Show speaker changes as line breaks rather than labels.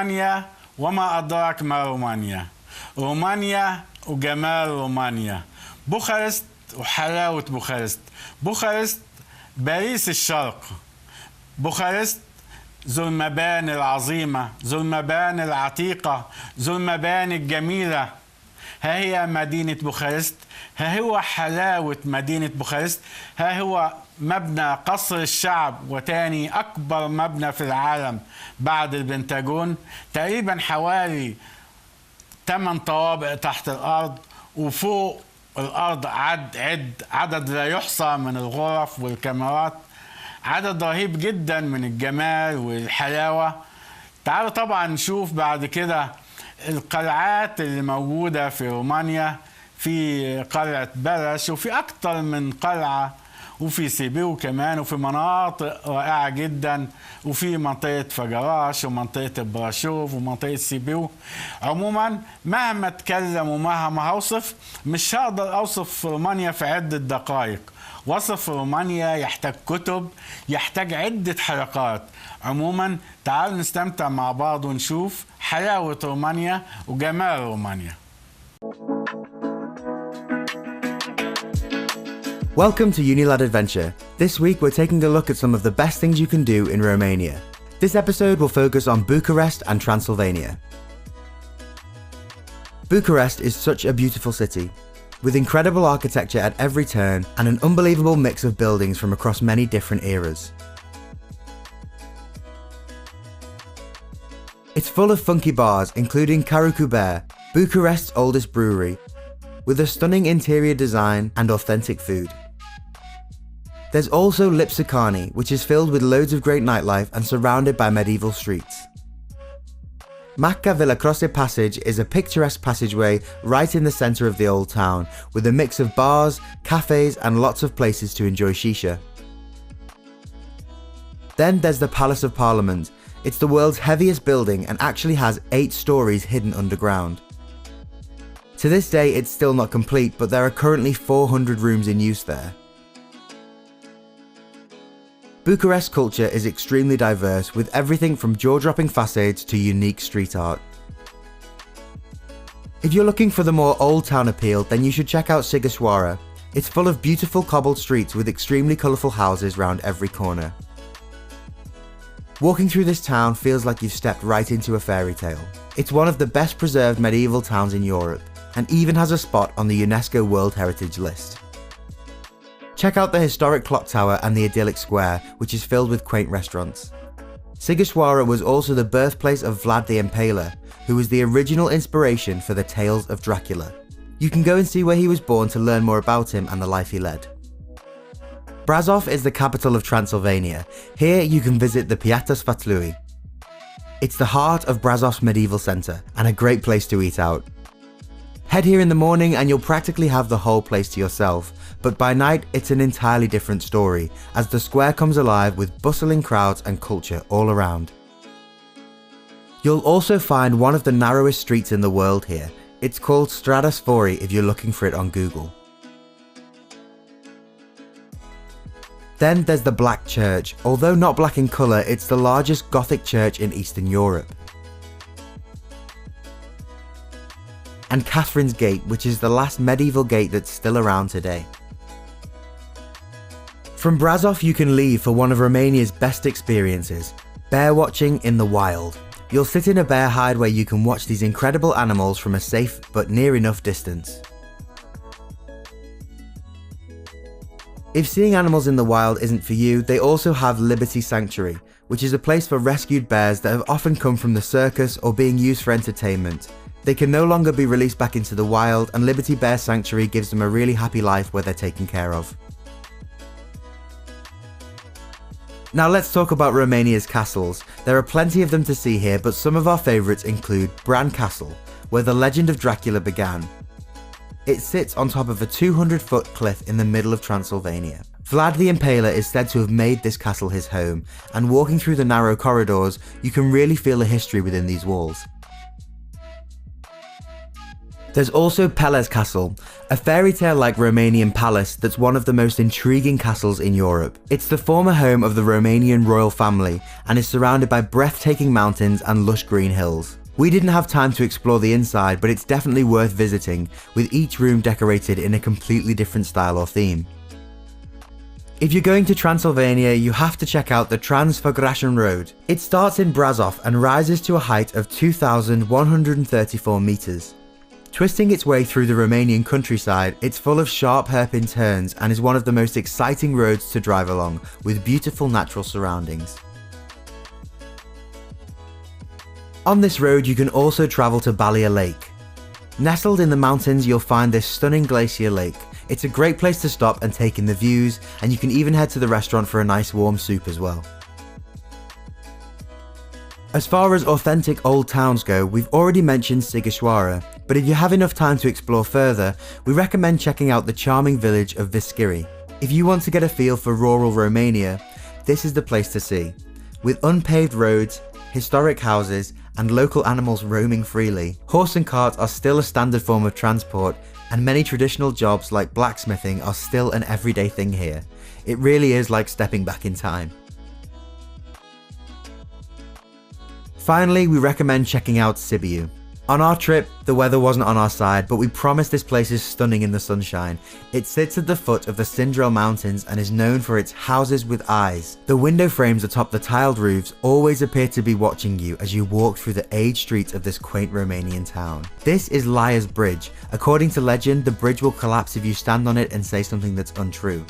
رومانيا وما أدراك ما رومانيا. رومانيا وجمال رومانيا. بوخارست وحلاوة بوخارست. بوخارست باريس الشرق. بوخارست ذو المباني العظيمة، ذو المباني العتيقة، ذو المباني الجميلة. ها هي مدينة بوخارست، ها هو حلاوة مدينة بوخارست، ها هو مبنى قصر الشعب وتاني أكبر مبنى في العالم بعد البنتاجون، تقريبا حوالي 8 طوابق تحت الأرض، وفوق الأرض عدد لا يحصى من الغرف والكاميرات، عدد رهيب جدا من الجمال والحلاوة. تعالوا طبعا نشوف بعد كده القلعات اللي موجودة في رومانيا، في قلعة بلش وفي أكتر من قلعة، وفي سيبيو كمان، وفي مناطق رائعة جدا، وفي منطقة فجراش ومنطقة براشوف ومنطقة سيبيو. عموما مهما اتكلم ومهما هوصف مش هقدر أوصف رومانيا في عدة دقائق. وصف رومانيا يحتاج كتب، يحتاج عدة حلقات. عموما تعالوا نستمتع مع بعض ونشوف حلاوة رومانيا وجمال رومانيا.
Welcome to Unilad Adventure. This week we're taking a look at some of the best things you can do in Romania. This episode will focus on Bucharest and Transylvania. Bucharest is such a beautiful city, with incredible architecture at every turn and an unbelievable mix of buildings from across many different eras. It's full of funky bars, including Karukuber, Bucharest's oldest brewery, with a stunning interior design and authentic food. There's also Lipsicani, which is filled with loads of great nightlife and surrounded by medieval streets. Macca Villacroce Passage is a picturesque passageway right in the centre of the old town, with a mix of bars, cafes and lots of places to enjoy shisha. Then there's the Palace of Parliament. It's the world's heaviest building and actually has 8 stories hidden underground. To this day it's still not complete, but there are currently 400 rooms in use there. Bucharest's culture is extremely diverse, with everything from jaw-dropping facades to unique street art. If you're looking for the more old town appeal, then you should check out Sighisoara. It's full of beautiful cobbled streets with extremely colourful houses round every corner. Walking through this town feels like you've stepped right into a fairy tale. It's one of the best preserved medieval towns in Europe, and even has a spot on the UNESCO World Heritage List. Check out the historic clock tower and the idyllic square, which is filled with quaint restaurants. Sighisoara was also the birthplace of Vlad the Impaler, who was the original inspiration for the tales of Dracula. You can go and see where he was born to learn more about him and the life he led. Brasov is the capital of Transylvania. Here you can visit the Piața Sfatlui. It's the heart of Brasov's medieval centre and a great place to eat out. Head here in the morning and you'll practically have the whole place to yourself, but by night it's an entirely different story, as the square comes alive with bustling crowds and culture all around. You'll also find one of the narrowest streets in the world here. It's called Strada Sfori if you're looking for it on Google. Then there's the Black Church. Although not black in colour, it's the largest Gothic church in Eastern Europe. And Catherine's Gate, which is the last medieval gate that's still around today. From Brasov you can leave for one of Romania's best experiences, bear watching in the wild. You'll sit in a bear hide where you can watch these incredible animals from a safe but near enough distance. If seeing animals in the wild isn't for you, they also have Liberty Sanctuary, which is a place for rescued bears that have often come from the circus or being used for entertainment. They can no longer be released back into the wild, and Liberty Bear Sanctuary gives them a really happy life where they're taken care of. Now let's talk about Romania's castles. There are plenty of them to see here, but some of our favourites include Bran Castle, where the legend of Dracula began. It sits on top of a 200-foot cliff in the middle of Transylvania. Vlad the Impaler is said to have made this castle his home, and walking through the narrow corridors, you can really feel the history within these walls. There's also Peles Castle, a fairy tale-like Romanian palace that's one of the most intriguing castles in Europe. It's the former home of the Romanian royal family and is surrounded by breathtaking mountains and lush green hills. We didn't have time to explore the inside, but it's definitely worth visiting, with each room decorated in a completely different style or theme. If you're going to Transylvania, you have to check out the Transfăgărașan Road. It starts in Brasov and rises to a height of 2,134 meters. Twisting its way through the Romanian countryside, it's full of sharp hairpin turns and is one of the most exciting roads to drive along, with beautiful natural surroundings. On this road you can also travel to Balea Lake. Nestled in the mountains you'll find this stunning glacier lake. It's a great place to stop and take in the views, and you can even head to the restaurant for a nice warm soup as well. As far as authentic old towns go, we've already mentioned Sighișoara, but if you have enough time to explore further, we recommend checking out the charming village of Vișciri. If you want to get a feel for rural Romania, this is the place to see. With unpaved roads, historic houses, and local animals roaming freely, horse and cart are still a standard form of transport, and many traditional jobs like blacksmithing are still an everyday thing here. It really is like stepping back in time. Finally, we recommend checking out Sibiu. On our trip, the weather wasn't on our side, but we promise this place is stunning in the sunshine. It sits at the foot of the Cindrel Mountains and is known for its houses with eyes. The window frames atop the tiled roofs always appear to be watching you as you walk through the aged streets of this quaint Romanian town. This is Liar's Bridge. According to legend, the bridge will collapse if you stand on it and say something that's untrue.